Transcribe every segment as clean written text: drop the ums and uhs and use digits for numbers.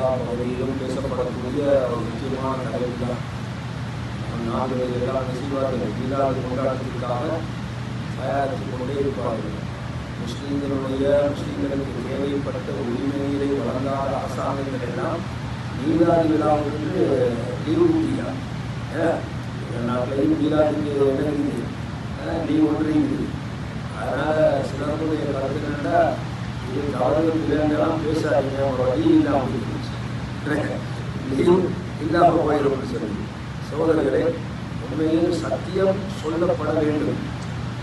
எல்லா பகுதியிலும் பேசப்படக்கூடிய ஒரு முக்கியமான தலைப்பு தான். நாடுகளில் எல்லாம் செய்வார்கள், மீளாது கொண்டாட்டத்திற்காக தயாரித்துக் கொண்டே இருப்பார்கள். முஸ்லீம்களுக்கு தேவைப்பட்ட உரிமைகளை வழங்காத அரசாங்கங்கள் எல்லாம் மீளாது விழாவுக்கு லீவு ஊட்டியார். நாட்டிலையும் மீளாதுக்கு என்ன இருக்குது, லீவ் ஒன்று இருக்குது. அதனால் சிலருடைய கருத்து என்னென்னா, இது தவறுகள் இல்லைங்கெல்லாம் பேசாதீங்க, ஒரு வழி இல்லாமல் லீவ் இல்லாமல் போயிடும் சொல்லி. சோதனைகளே, உண்மையில் சத்தியம் சொல்லப்பட வேண்டும்.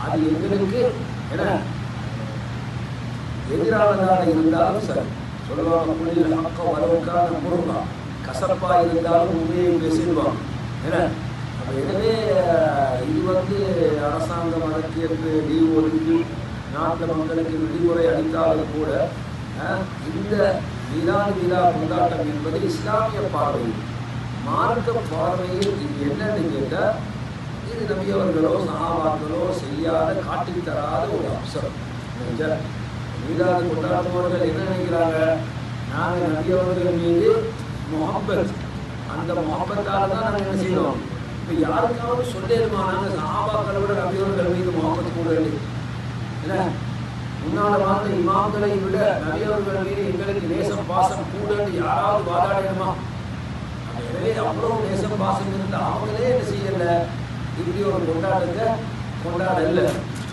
அது எங்களுக்கு என்ன எதிரானதாக இருந்தாலும் சரி, சொல்லுவாங்க புள்ளியில் அக்கம் வரவுக்கான முருகா கசப்பாக இருந்தாலும் உண்மையை பேசிடுவாங்க. ஏன்னா அப்போ எனவே இது அரசாங்கம் அதற்கு லீவ் ஒதுக்கி நாட்டு மக்களுக்கு விடுமுறை அளித்தாலும் கூட இந்த மீலாது விழா கொண்டாட்டம் என்பது இஸ்லாமிய பார்வை, மார்க்க பார்வையில் இது என்னன்னு கேட்டால், இது நபியவர்களோ சஹாபாக்களோ செய்யாத காட்டித்தராத ஒரு அம்சம். மீலாது கொண்டாடுபவர்கள் என்ன நினைக்கிறாங்க, நாங்கள் நபியவர்கள் மீது முஹப்பத், அந்த முஹப்பத்தால் தான் நாங்கள் என்ன செய்யணும். இப்போ யாருக்காவது சொல்லிடுமா, நாங்கள் சஹாபாக்களை விட நபியவர்கள் மீது முஹப்பத் கூட இல்லை, முன்னால் வாழ்ந்த இமாம்களை விட நபியவர்கள் மீது எங்களுக்கு நேசம் பாசம் கூடன்னு யாராவது வாதாடணுமா? எனவே அவ்வளோ நேசம் பாசம் இருந்தால் அவங்களே என்ன செய்யலை, இப்படி ஒரு கொண்டாட்டத்தை கொண்டாடல.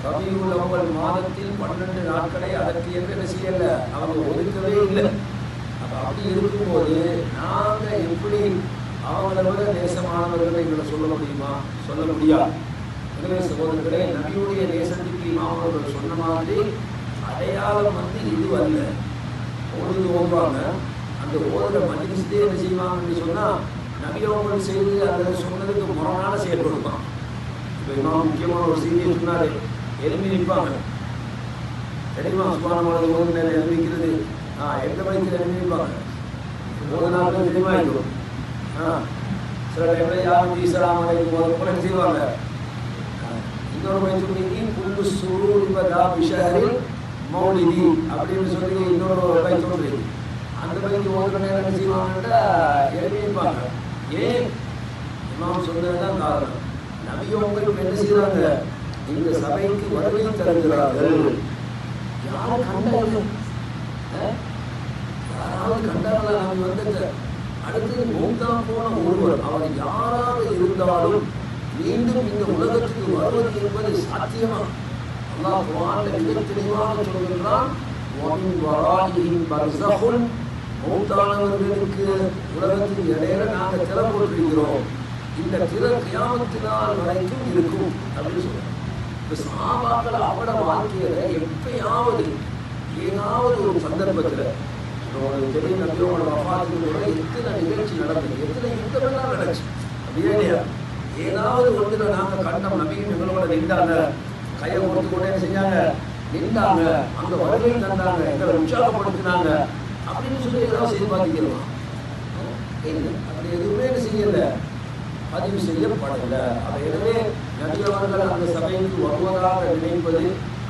ரபியுல் அவ்வல் மாதத்தில் 12 நாட்களை அதற்கு என்ன செய்யலை, அவங்க ஒதுக்கவே இல்லை. அப்போ அப்படி இருக்கும்போது நாங்கள் எப்படி அவங்கள விட நேசமானவர்களை எங்களை சொல்ல முடியுமா? சொல்ல முடியாது. எனவே சகோதரர்களே, நபியுடைய நேசத்துக்கு இமாமர்கள் சொன்ன மாதிரி அடையாளம் இது அல்ல. பொழுது ஓடுவாங்க, அந்த ஓடுற மஜ்லிஸ்லயே என்ன செய்வாங்கன்னு சொன்னால், நபியவர்கள் செய்து அதை சொன்னதுக்கு முரணான செயல்படுவான். இப்போ இமாம் முக்கியமான ஒரு செய்தியை சொன்னார், எழுப்பி நிற்பாங்க தெரியுமா, சுபானமானது ஓது நேரம் எழுப்பிக்கிறது, எந்த வயசில் எழுப்பி நிற்பாங்க, ஓது நாட்கள் தெரியுமா இருக்கும். சில டைமில் யாரும் ஈசலாமலை போது போல செய்வாங்க. இன்னொரு பயிற்சி சொல்லி புல்லு சுரூபதா விஷஹரில் மௌலிதி அப்படின்னு சொல்லி இன்னொரு பயிற்சி சொல்லி, அந்த பயிற்சி ஓதுற நேரம் என்ன செய்வாங்கன்னா எழுப்பியிருப்பாங்க. ஏன் இமாம் சொன்னதுதான் காரணம், நபியவங்களுக்கு என்ன செய்வாங்க, இந்த சபைக்கு வருகை தருகிறார்கள். யாரும் கண்டாங்க, யாராவது கண்டாங்களா, நாங்கள் வந்தது அடுத்தது மௌத்தா போன ஒருவர் அவர் யாராவது இருந்தாலும் மீண்டும் இந்த உலகத்துக்கு வருவது என்பது சாத்தியமா? அல்லாஹ் குர்ஆனில் மிக தெளிவாக சொல்கின்றான், மௌத்தானவர்களுக்கு உலகத்துக்கு இடையில நாங்கள் திற போட்டிருக்கிறோம், இந்த திற கியாமத்து நாள் வரைக்கும் இருக்கும் அப்படின்னு சொல்றோம். இந்த சஹாபாக்கள் அவட வாழ்க்கையில எப்பயாவது ஏதாவது ஒரு சந்தர்ப்பத்தில் பெரிய நபியோட வஃபாத்துக்கு எத்தனை நிகழ்ச்சி நடந்தது, எத்தனை யுத்தமெல்லாம் நடந்துச்சு அப்படியே இல்லையா? ஏதாவது ஒன்றுல நாங்கள் கண்டம் நபியும் எங்களோட நின்றாங்க, கையை கொடுத்து கொண்டே செஞ்சாங்க, நின்றாங்க, அங்கே வருகை தந்தாங்க, எங்களை உற்சாகப்படுத்தினாங்க அப்படின்னு சொல்லி ஏதாவது செய்து பார்த்துக்கலாம் இல்லை. அப்படி எதுவுமே செய்யலை, பதிவு செய்யப்படலை. அதை எனவே நபியவர்கள் அந்த சபைக்கு வருவதாக நினைப்பது,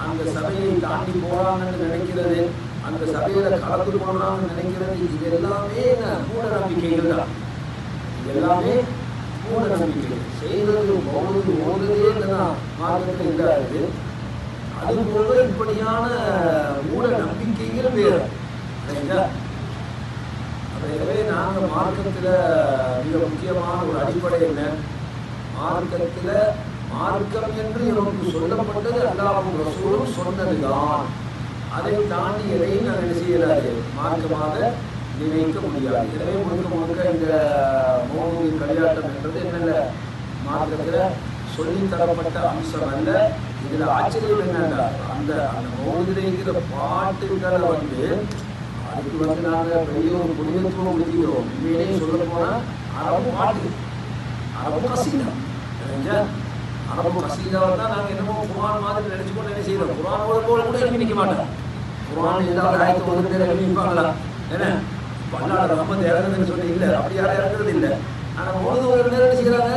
அந்த சபையை தாண்டி போறாங்கன்னு நினைக்கிறது, அந்த சபையில கலந்து போனான்னு நினைக்கிறது, இது எல்லாமே மூட நம்பிக்கைகள் தான். இது எல்லாமே மூட நம்பிக்கைகள். செய்வது பௌர்ணமி ஓடுதே தான் மார்க்கத்தில் இல்லாது. அது போல இப்படியான மூட நம்பிக்கைகள் வேறு. எனவே நாங்கள் மார்க்கத்தில் மிக முக்கியமான ஒரு அடிப்படை என்ன, மார்க்கத்தில் மார்க்கம் என்று நமக்கு சொல்லப்பட்டது அல்லாஹ்வும் ரசூலும் சொன்னதுதான். அதை தாண்டி எதையும் நான் என்ன செய்யலாது, மார்க்கமாக நினைக்க முடியாது. எனவே முழுக்க இந்த மௌனி களியாட்டம் என்றது என்னென்ன மார்க்கத்தில் சொல்லித்தரப்பட்ட அம்சம் அல்ல. இதில் ஆச்சரியம் என்னன்னா, அந்த மௌனியில் இருக்கிற பாட்டுகளை அதுக்கு நாங்கள் பெரிய ஒரு புனிதத்துவம் கொடுக்கிறோம். உண்மையிலேயே சொல்ல போனால் அரபு பாட்டு, அரபு கசீதா, அரபு கசீதாவை தான் நாங்கள் என்னமோ குர்ஆன் மாதிரி நினைச்சுக்கொண்டு என்ன செய்யறோம், குர்ஆனோட போல கூட எழுதி நிற்க மாட்டோம். குர்ஆன் ஏதாவது ஆயத்து ஒரு நேரம் எழுதி நிற்பாங்களா? ஏன்னா பல்லாட ரஹ்மத் இறங்குதுன்னு சொல்லி இல்லை, அப்படி யாரும் இறங்குறது இல்லை. ஆனால் ஒரு நேரம் என்ன செய்யறாங்க,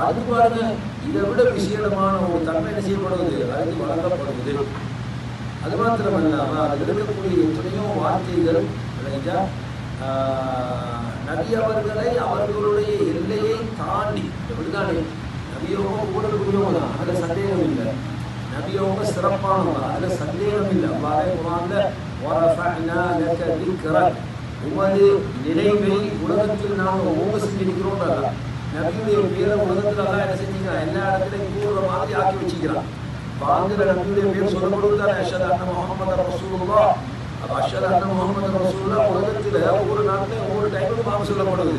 அது பாருங்க, இதை விட விசேடமான ஒரு தன்மை என்ன செய்யப்படுவது, அதுக்கு வழங்கப்படுவது. அது மாத்திரமல்லாமல் அதில் இருக்கக்கூடிய எத்தனையோ வார்த்தைகள் நபி அவர்களை அவர்களுடைய எல்லையை தாண்டி எப்படிதானே நபியவங்க கூட புரியவங்க தான், அதில் சந்தேகம் இல்லை. நபியவங்க சிறப்பானவங்க, அதில் சந்தேகம் இல்லை. அல்லாஹ் குர்ஆன்ல வரஃபஅனா லக திக்ரக், உமது நினைவை உலகத்தில் நாங்கள் ஓங்க செஞ்சிருக்கிறோம். நபியுடைய பேரை உலகத்தில் எல்லாம் என்ன செஞ்சுக்கிறான், எல்லா இடத்துலையும் கூறுற மாதிரி ஆக்கி வச்சுக்கிறான். வாங்குற நபியுடைய பேர் சொல்லப்படுவது தானே அஷ்ஹது அன்ன முஹம்மது ரசூலுல்லாஹ். அப்போ அஷ்ஹது அன்ன முஹம்மது ரசூலுல்லாஹ் உலகத்தில் ஒவ்வொரு நாட்டிலையும் ஒவ்வொரு டைமும் நாம சொல்லப்படுது.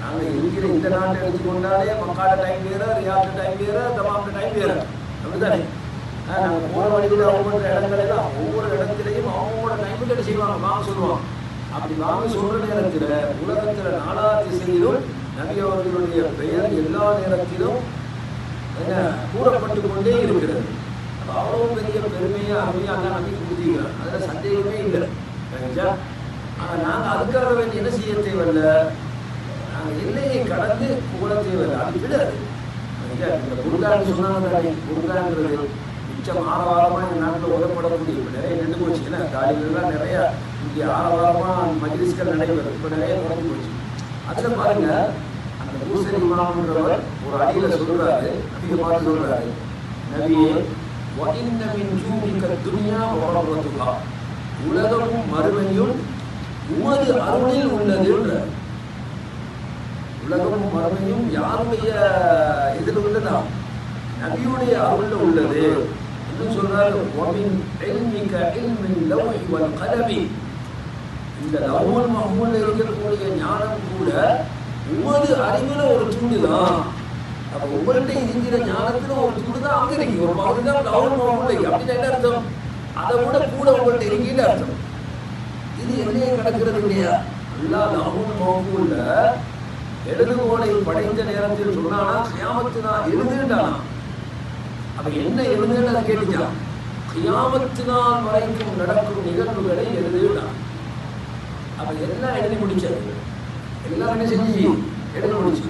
நாங்கள் இருக்கிற இந்த நாட்டை எடுத்துக்கொண்டாலே மக்காட டைம் வேறு, ரியாத் டைம் வேறு, தமாம் டைம் வேறு, அப்படித்தானே? நாங்கள் போகிற வழியில் ஒவ்வொரு இடங்களெல்லாம் ஒவ்வொரு இடத்துலையும் அவங்களோட டைமுக்கு என்ன செய்வாங்க, வாங்க சொல்லுவாங்க. அப்படி வாங்க சொல்கிற நேரத்தில் உலகத்தில் நாலா திசையிலும் நபி அவர்களுடைய பெயர் எல்லா நேரத்திலும் என்ன கூறப்பட்டு கொண்டே இருக்கிறது. அப்போ அவ்வளோ பெரிய பெருமையாக அருமையாக நம்பிக்கை கொடுத்திருக்கிறார், அதில் சந்தேகமே இல்லை. ஆனால் நாங்கள் அதுக்காக வேண்டிய என்ன செய்ய தேவையில்லை, நாங்கள் எல்லையை கடந்து புகழ தேவையில்லை. அது விடாது. இந்த குருகான்னு சொன்னாங்க, குருகான்றது மிச்சம் ஆரவாரமாக இந்த நாட்டில் உதவப்படக்கூடிய இப்போ நிறைய நின்று போச்சு. ஏன்னா காலையிலலாம் நிறைய இங்கே ஆரவாரமாக மஜ்லிஸ்கள் நடைபெறும், இப்போ நிறைய குறைஞ்சி போச்சு. அதில் பாருங்க, அந்த பூசரி இமாம்ன்றவர் ஒரு அடியில் சொல்றாரு, நபியை பார்த்து சொல்றாரு, நபியே வஇன்ன மின் ஜூதிக துன்யா வரவத்துஹா, உலகமும் மறுமையும் உமது அருளில் உள்ளது. உலகமும் மறுமையும் யாருடைய இதில் உள்ளதா, நபியுடைய அருள்ல உள்ளது என்று சொல்றாரு. வமின் இல்மிக இல்மின் லவ்ஹி வல் கலமி, இந்த லவ்ஹுல் மஹ்ஃபூல்ல இருக்கக்கூடிய ஞானம் கூட உமது அறிவுல ஒரு துண்டு தான். அப்போ உங்கள்கிட்ட இருக்கிற ஞானத்துல ஒரு துண்டு தான் அங்கே இருக்கு, ஒரு பகுதி தான் லவ்ஹுல் மஹ்ஃபூல். அப்படின்னு என்ன அர்த்தம், அதை விட கூட உங்கள்கிட்ட இருக்கீங்க அர்த்தம். இது எல்லையே கிடக்கிறது இல்லையா? அல்லாஹ் லவ்ஹுல் மஹ்ஃபூல்ல எழுதுகோலை படைத்த நேரத்தில் சொன்னானா கியாமத்து நாள் எழுதுண்டானா. அப்ப என்ன எழுதுன்னு அதை கேட்டுச்சான், கியாமத்து நாள் வரைக்கும் நடக்கும் நிகழ்வுகளை எழுதுண்டான். அப்ப எல்லாம் எழுதி முடிச்சது, எல்லாம் என்ன செஞ்சு எழுதி முடிச்சு.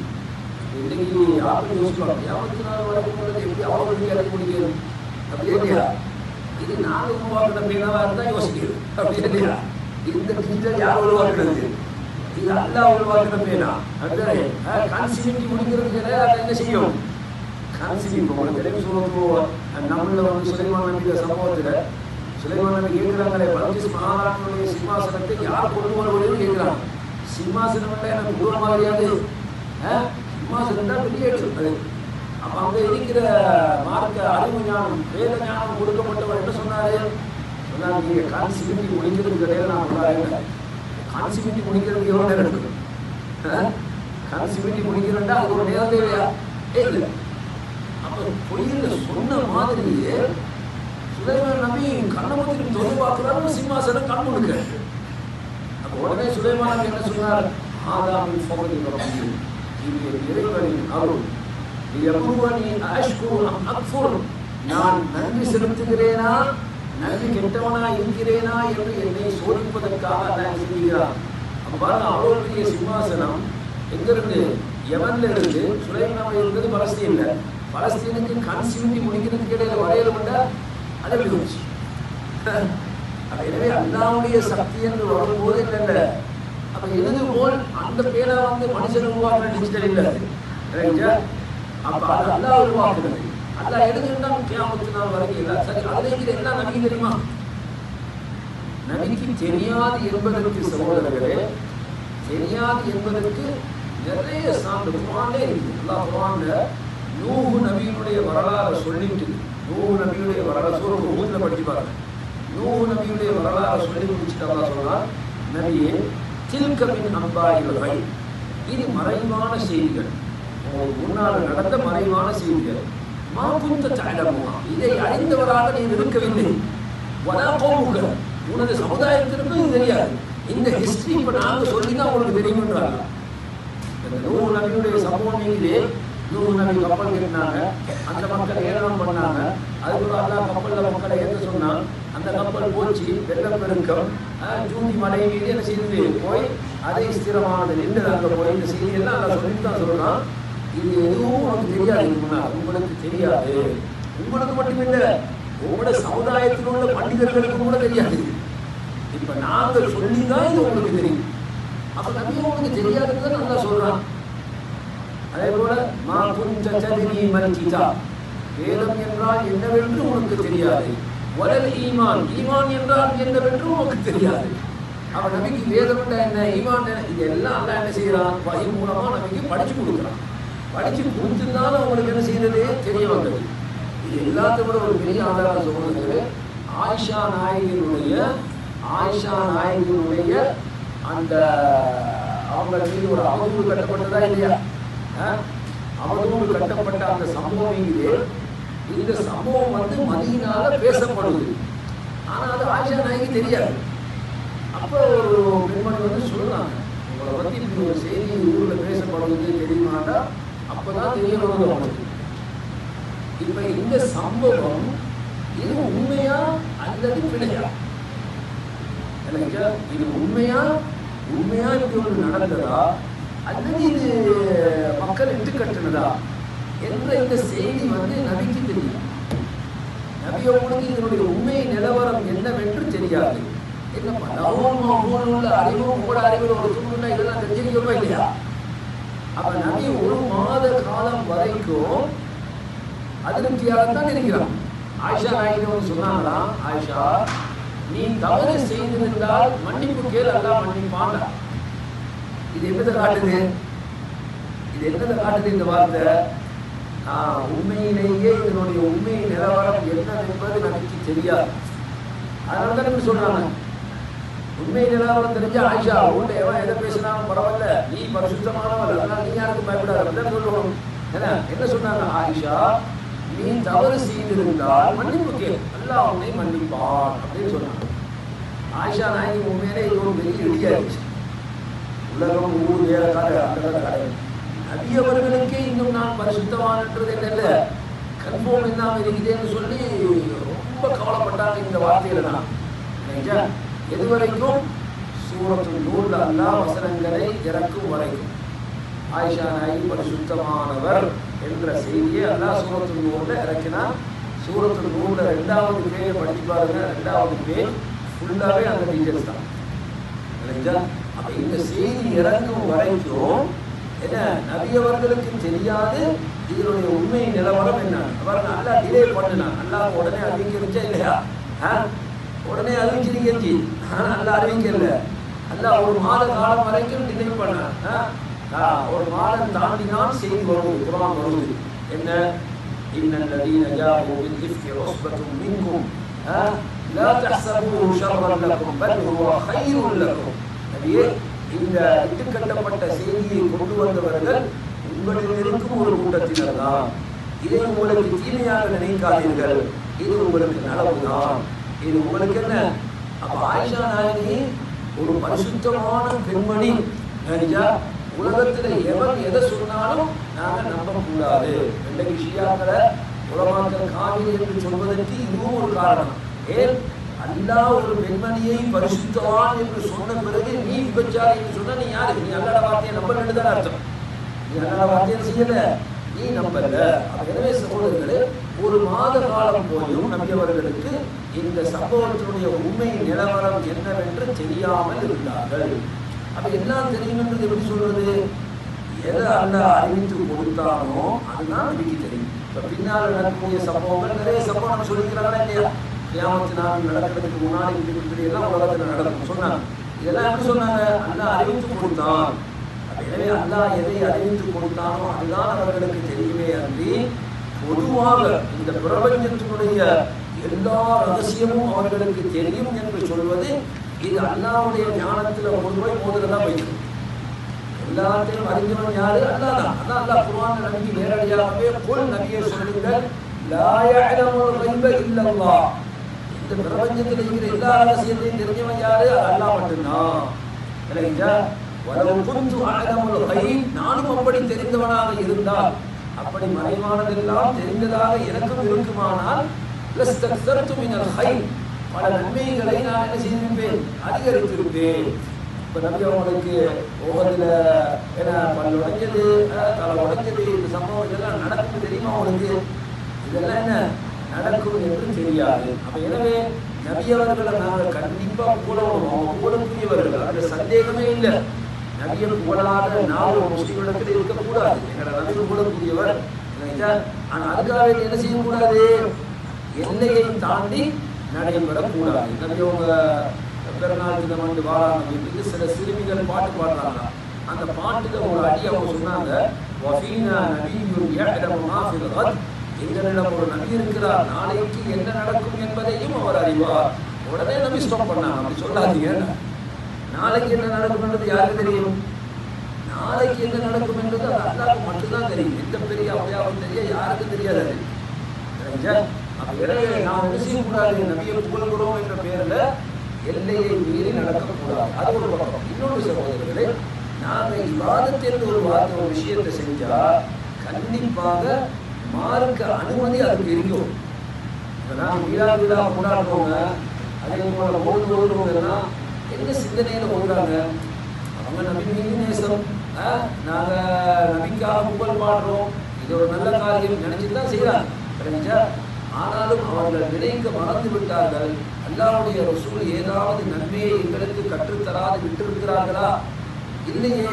இன்னைக்கு யாரும் யோசிக்கலாம், கியாமத்து நாள் வரைக்கும் எப்படி அவர்களுக்கு எழுதி முடிக்கிறது அப்படி இல்லையா? இது நாங்கள் உருவாக்குற பேனாவா இருந்தா யோசிக்கிறது, அப்படி இல்லையா? இந்த டிஜிட்டல் யார் உருவாக்குறது, இது அல்லாஹ் உருவாக்குற பேனா. அதுதானே கான்சிவிட்டி முடிக்கிறதுக்கு அதை என்ன செய்யும், கான்சிவிட்டி உங்களுக்கு தெரியும். சொல்லுவோம் நம்மள வந்து சுலைமான் நபிய சம்பவத்தில் சுலைமான் நபி கேட்குறாங்களே, பல்கிஸ் மகாராணியுடைய சிம்மாசனத்தை யார் கொண்டு வருவதுன்னு கேட்குறாங்க. சிம்மாசனம் எனக்கு குரு மாதிரியாது, சிம்மாசனம் தான் பெரிய எடுத்து. அப்போ அங்கே இருக்கிற மார்க்க அறிவு ஞானம் வேத ஞானம் கொடுக்கப்பட்டவர் என்ன சொன்னாரு, சொன்னார் நீங்கள் கான்சிவிட்டி முடிக்கிறதுக்கு கிடையாது, நான் சொல்ல கான்சிவிட்டி முடிக்கிறதுக்கு எவ்வளோ நேரம் எடுக்கும், கான்சிவிட்டி முடிக்கிறேன்டா அது ஒரு நேரம் தேவையா? இல்லை. அப்போ பொய்யில் சொன்ன மாதிரியே சுலைமான் நபி கண்ணமத்திற்கு தொலை பார்க்கிறாரு, சிம்மாசனம் கண் முழுக்க. அப்போ உடனே சுலைமான் நபி என்ன சொன்னார், ஆதாமின் சோதனை இறைவனின் அருள், நான் நன்றி செலுத்துகிறேனா நன்றி கெட்டவனா இருக்கிறேனா என்று என்னை சோதிப்பதற்காக நான் செய்கிறார். அப்ப பாருங்க, அவ்வளவு பெரிய சிம்மாசனம் எங்கிருந்து, யமன்ல இருந்து. சுலைமான் இருந்தது பலஸ்தீன்ல. பலஸ்தீனுக்கு கான்சிவிட்டி முடிக்கிறதுக்கு இடையில வரையில விட்டா அதை விடுச்சு. எனவே அல்லாவுடைய சக்தி என்று வரும்போது என்ன, அப்ப எழுது போல் அந்த பேரை வந்து மனுஷன் உருவாக்குற டிஜிட்டல் இல்லை. அப்ப அது அல்லாஹ் உருவாக்குறது. அல்லாஹ் எழுதுன்னா கியாமத்து நாள் வரைக்கும் இல்லை. சரி, அதுல என்ன நபிக்கு தெரியுமா? நபிக்கு தெரியாது என்பதற்கு சகோதரர்களே, தெரியாது என்பதற்கு நிறைய சான்று குர்ஆன்ல இருக்கு. அல்லாஹ் குர்ஆன்ல நூஹ் நபியினுடைய வரலாறு சொல்லிட்டு, நூஹ் நபியுடைய வரலாறு சூரத் ஹூத்ல படிச்சு பாருங்க. நூஹ் நபியுடைய வரலாறு சொல்லி முடிச்சுட்டு அல்லாஹ் சொல்றார், நபியே தில்க மின் அம்பாயில் கைப், இது மறைவான செய்திகள், முன்னால் நடந்த மறைவான செய்திகள். மா குந்த தஅலமுஹா, இதை அறிந்தவராக நீ இருக்கவில்லை. வலா கௌமுக, உனது சமுதாயத்திற்கு இது தெரியாது. இந்த ஹிஸ்டரி இப்ப நாங்க சொல்லிதான் உங்களுக்கு தெரியும்ன்றாங்க. இந்த நூஹ் நபியுடைய சம்பவம் நீங்களே, நூஹ் நபி கப்பல் கட்டினாங்க, அந்த மக்கள் ஏளனம் பண்ணாங்க. அதுக்குள்ள அல்லாஹ் கப்பல்ல மக்களை ஏற்ற சொன்னான். அந்த கப்பல் போச்சு, வெள்ளம் பெருக்கம், ஜூதி மலை மீது என்ன செய்தது போய் அதே ஸ்திரமானது நின்று அங்கே போய் இந்த செய்தியெல்லாம் அதை சொல்லித்தான் சொல்றான். இது எதுவும் உனக்கு தெரியாது, உங்களுக்கு தெரியாது. உங்களுக்கு மட்டுமில்லை, உங்களோட சமுதாயத்தில் உள்ள பண்டிதர்களுக்கு கூட தெரியாது. இப்ப நாங்கள் சொல்லிதான் இது உங்களுக்கு தெரியும். அப்ப நபி அவங்களுக்கு தெரியாதுன்னு நல்லா சொல்றான். அதே போல மா குன்த தத்ரி மல் கிதாப், வேதம் என்றால் என்னவென்று உனக்கு தெரியாது. வலல் ஈமான், ஈமான் என்றால் என்னவென்று உனக்கு தெரியாது. அப்ப நபிக்கு வேதம் என்ன, ஈமான் என்ன, இது எல்லாம் அல்லாஹ் என்ன செய்யறான், வஹி மூலமா நபிக்கு படிச்சு கொடுக்குறான். படிச்சு கொடுத்துனால அவங்களுக்கு என்ன செய்யறது தெரிய வந்தது. இது எல்லாத்தையும் விட ஒரு பெரிய ஆதாரம் சொல்றது ஆயிஷா நாயகியினுடைய அந்த அவங்க மீது ஒரு அவதூறு கட்டப்பட்டதா இல்லையா? அவதூறு கட்டப்பட்ட அந்த சம்பவம் இது. இந்த சம்பவம் மதீனால பேசப்படுது. ஆனா அது ஆயிஷா நாயகி தெரியாது. அப்போ ஒரு பெண்மணி சொல்றாங்க, உங்களை பத்தி இப்படி ஒரு செய்தி ஊர்ல பேசப்படுவது தெரியுமாண்டா? அப்பதான் தெரிய வருது அவங்களுக்கு. இப்ப இந்த சம்பவம் இது உண்மையா அல்லது பிழையா? இது உண்மையா இப்படி ஒன்று நடந்ததா அல்லது இது மக்கள் இட்டு கட்டுனதா என்ற இந்த செய்தி நபிக்கு தெரியும். நபி அவங்களுக்கு இதனுடைய உண்மை நிலவரம் என்னவென்று தெரியாது. என்னப்பா உள்ள அறிவும் உங்களோட அறிவில் ஒரு துணுன்னா இதெல்லாம் தெரிஞ்சுக்கவே இல்லையா? அப்ப நபி ஒரு மாத காலம் வரைக்கும் அதிருப்தியாகத்தான் இருக்கிறான். ஆயிஷா நாயகி சொன்னாங்களா, ஆயிஷா நீ தவறு செய்திருந்தால் மன்னிப்பு கேள், அல்லாஹ் மன்னிப்பான். இது என்னதை காட்டுது? இந்த வார்த்தை உண்மையிலேயே இதனுடைய உண்மை நிலவரம் என்ன என்பது நமக்கு தெரியாது. அதனாலதான் சொல்றாங்க, உண்மை நிலவரம் தெரிஞ்சா ஆயிஷா உன்னை எவன் எதை பேசினாலும் பரவாயில்ல, நீ பரிசுத்தமானவள், அதனால நீ யாருக்கும் பயப்படாத சொல்லணும். என்ன சொன்னாங்க, ஆயிஷா நீ தவறு செய்திருந்தால் மன்னிப்பு கேள், அல்லாஹ் உன்னை மன்னிப்பான் அப்படின்னு சொன்னாங்க. ஆயிஷா நாயகி உண்மையிலே இது ஒரு பெரிய இடியாச்சு. உலகம் ஊர் வேற கடை நபி அவர்களுக்கே இன்னும் நான் பரிசுத்தமானது என்னல்ல கன்ஃபார்ம் இல்லாமல் இருக்குதுன்னு சொல்லி ரொம்ப கவலைப்பட்டாங்க இந்த வார்த்தையில தான். எது வரைக்கும்? சூரத்துல் நூர்ல அல்லாஹ் வசனங்களை இறக்கும் வரைக்கும் ஆயிஷா நாயகி பரிசுத்தமானவர் என்ற செய்தியை அல்லாஹ் சூரத்துல் நூர்ல இறக்கினா. சூரத்துல் நூர்ல 2வது பேரை படிச்சு பாருங்க. 2வது பேர் ஃபுல்லாவே அந்த டீச்சர்ஸ் தான். அப்ப இந்த செய்தி இறக்கும் வரைக்கும் என்ன நபி அவர்களுக்கு தெரியாது இதனுடைய உண்மை நிலவரம் என்ன. அவர் நல்லா டிலே பண்ணினான். நல்லா உடனே அறிவிக்க இல்லையா? உடனே அறிவிச்சிருக்கி, ஆனா நல்லா அறிவிக்கல. நல்லா ஒரு மாத காலம் வரைக்கும் டிலே பண்ணான். ஒரு மாதம் தாண்டினால் செய்தி வருவது, குர்ஆன் வருவது. என்ன? இன்னல்லதீன ஜாஉ பில் இஃப்கி உஸ்பத்தும் மின்கும் லா தஹ்ஸபூஹு ஷர்ரன் லக்கும் பல் ஹுவ கைருன் லக்கும். நபியே, இந்த இட்டுக்கட்டப்பட்ட செய்தியை கொண்டு வந்தவர்கள் உங்களில் இருக்கும் ஒரு கூட்டத்தினர் தான். இதை உங்களுக்கு தீமையாக நினைக்காதீர்கள், இது உங்களுக்கு நலவுதான், இது உங்களுக்கு என்ன. அப்ப ஆயிஷா நாயகி ஒரு பரிசுத்தமான பெண்மணி. உலகத்துல எவன் எதை சொன்னாலும் நாங்க நம்பக்கூடாது. இன்றைக்கு ஷியாக்களை உலமாக்கள் காவிரி என்று சொல்வதற்கு இதுவும் ஒரு காரணம். ஏன்? அல்லாஹ் ஒரு பெண்மணியை பரிசுத்தவான் என்று சொன்ன பிறகு நீ விபச்சாரி என்று சொன்னா நீ யாரு? நீ அல்லாஹ் வார்த்தையை நம்பலன்னு தான் அர்த்தம். நீ அல்லாஹ் வார்த்தையை செய்யல, நீ நம்பல. எனவே சகோதரர்களே, ஒரு மாத காலம் போயும் நபி அவர்களுக்கு இந்த சம்பவத்தினுடைய உண்மை நிலவரம் என்னவென்று தெரியாமல் இருந்தார்கள். அப்ப எல்லாம் தெரியும் என்றது எப்படி சொல்றது? எதை அல்லாஹ் அறிவித்து கொடுத்தானோ அதுதான் நபிக்கு தெரியும். இப்ப பின்னால் நடக்கக்கூடிய சம்பவங்கள் நிறைய சம்பவம் நம்ம சொல்லிக்கிறாங்களா இல்லையா? கியாமத்து நாள் நடக்கிறதுக்கு முன்னாடி இப்படி எல்லாம் உலகத்தில் நடக்கும் சொன்னாங்க. இதெல்லாம் எப்படி சொன்னாங்க? அல்லாஹ் அறிவித்து கொடுத்தான். எனவே அல்லாஹ் எதை அறிவித்து கொடுத்தானோ அதுதான் அவர்களுக்கு தெரியுமே அன்றி பொதுவாக இந்த பிரபஞ்சத்தினுடைய எல்லா ரகசியமும் அவர்களுக்கு தெரியும் என்று சொல்வது இது அல்லாஹ்வுடைய ஞானத்தில் ஒருமுறை மோதுறதான் வைக்கும். எல்லாத்தையும் அறிஞ்சவன் யாரு? அல்லாஹ் தான். அதான் அல்லாஹ் குர்ஆன்ல நபி நேரடியாகவே குல் நபியே சொல்லுங்கள், லா யஅலமுல் கைப இல்லல்லாஹ். இந்த பிரபஞ்சத்தில் இருக்கிற எல்லா ரகசியத்தையும் தெரிஞ்சவன் யாரு? அல்லாஹ் மட்டும்தான். இல்லையா? வலவு குன்து அஅலமுல் கைப், நானும் அப்படி தெரிந்தவனாக இருந்தால், அப்படி மறைவானதெல்லாம் தெரிந்ததாக எனக்கும் இருக்குமானால் லஸ்தக்ஸர்து மினல் கைர், பல நன்மைகளை நான் என்ன செய்திருப்பேன்? அதிகரித்திருப்பேன். இப்போ நபி அவங்களுக்கு ஒவ்வொருல என்ன பல் உடைஞ்சது, தலை உடைஞ்சது, இந்த சம்பவம் இதெல்லாம் நடக்கும் தெரியுமா அவங்களுக்கு? இதெல்லாம் என்ன நடக்கும் என்று தெரியாது. அப்ப எனவே நபி அவர்களை நாங்கள் கண்டிப்பா கூடணும், கூடக்கூடியவர்கள், அது சந்தேகமே இல்லை. நபியை புகழாத நான் ஒரு முஸ்லீம்களிடத்தில் இருக்கக்கூடாது. எங்களோட நபி புகழக்கூடியவர். ஆனால் அதுக்காக என்ன செய்யக்கூடாது? எல்லையை தாண்டி நடைபெறக்கூடாது. நபி அவங்க பிறநாள் தினம் வந்து வாராங்க வீட்டுக்கு சில சிறுமிகள் பாட்டு பாடுறாங்க. அந்த பாட்டுக்கு ஒரு அடி அவங்க சொன்னாங்க, எங்களிடம் ஒரு நபி இருக்கிறார், நாளைக்கு என்ன நடக்கும் என்பதையும் அவர் அறிவார். உடனே நபி ஸ்டாப் பண்ணாங்க. அப்படி சொல்லாதீங்க, நாளைக்கு என்ன நடக்கும் என்பது யாருக்கு தெரியும்? நாளைக்கு என்ன நடக்கும் என்பது அது அல்லாஹ்வுக்கு மட்டும்தான் தெரியும். எந்த பெரிய அவையாவும் தெரிய யாருக்கும் தெரியாது. நாம் என்ன செய்யக்கூடாது? நபியை புகழ்கிறோம் என்ற பெயர்ல எல்லையை மீறி நடக்கக்கூடாது. அது ஒரு பக்கம். இன்னொரு சகோதரர்களே, நாங்கள் இபாதத் என்ற ஒரு வார்த்தை ஒரு விஷயத்தை செஞ்சா கண்டிப்பாக மார்க்க அனுமதி அதுக்கு இருக்கும். இப்போ நான் விழா கொண்டாடுறவங்க, அதே போல ஓடுறவங்கன்னா என்ன சிந்தனையில் ஓடுறாங்க? அவங்க நபி மீது நேசம், நாங்கள் நபிக்காக புகழ் பாடுறோம், இது ஒரு நல்ல காரியம் நினைச்சு தான் செய்கிறாங்க. ஆனாலும் அவர்கள் நினைக்க மறந்து விட்டார்கள், அல்லாஹ்வுடைய ரசூல் ஏதாவது நன்மையை எங்களுக்கு கற்றுத்தராது விட்டிருக்கிறார்களா? இல்லையே,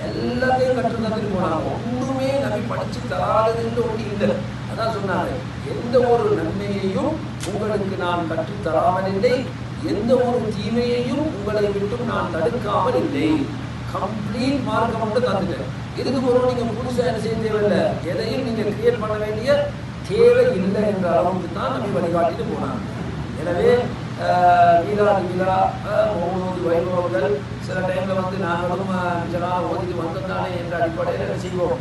எல்லாத்தையும் கற்றுத்தந்து போனாங்க. ஒன்றுமே நபி படிச்சு தராதுன்னு ஒன்று இல்லை. அதான் சொன்னாங்க, எந்த ஒரு நன்மையையும் உங்களுக்கு நான் கற்றுத்தராமல் இல்லை, எந்த ஒரு தீமையையும் உங்களை விட்டும் நான் தடுக்காமல் இல்லை. கம்ப்ளீட் மார்க்கம் மட்டும் தந்துட்டேன். இதுக்கு ஒரு நீங்கள் புதுசாக என்ன செய்ய தேவையில்லை, எதையும் நீங்கள் கிரியேட் பண்ண வேண்டிய தேவை இல்லை என்ற அளவுக்கு தான் நபி வழிகாட்டிட்டு போனாங்க. எனவே விழா மௌனூதி வைபவங்கள் சில டைமில் வந்து நாங்களும் ஜனாக ஓதிட்டு வந்தோம்தானே என்ற அடிப்படையில் என்ன செய்வோம்,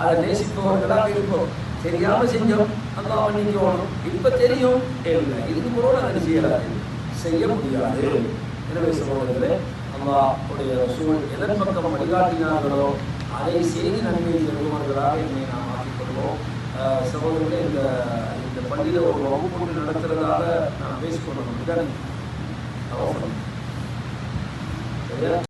அதை நேசிப்பவர்களாக இருப்போம். தெரியாமல் செஞ்சோம், அல்லாஹ் மன்னிக்கணும். இப்போ தெரியும், இல்லை இதுக்கு போல அதை செய்ய முடியாது. எனவே சகோதரர்களே, அல்லாஹ்வுடைய ரசூல் எதன் பக்கம் வழிகாட்டினார்களோ அதை செய்து நன்மையை பெறுபவர்களாக என்னை நாம் ஆக்கிக்கொள்வோம். சகோதரர்களே, இந்த பள்ளியில் ஒரு வகுப்பு நடத்துறதாக நான் பேசிக்கொள்ளணும்.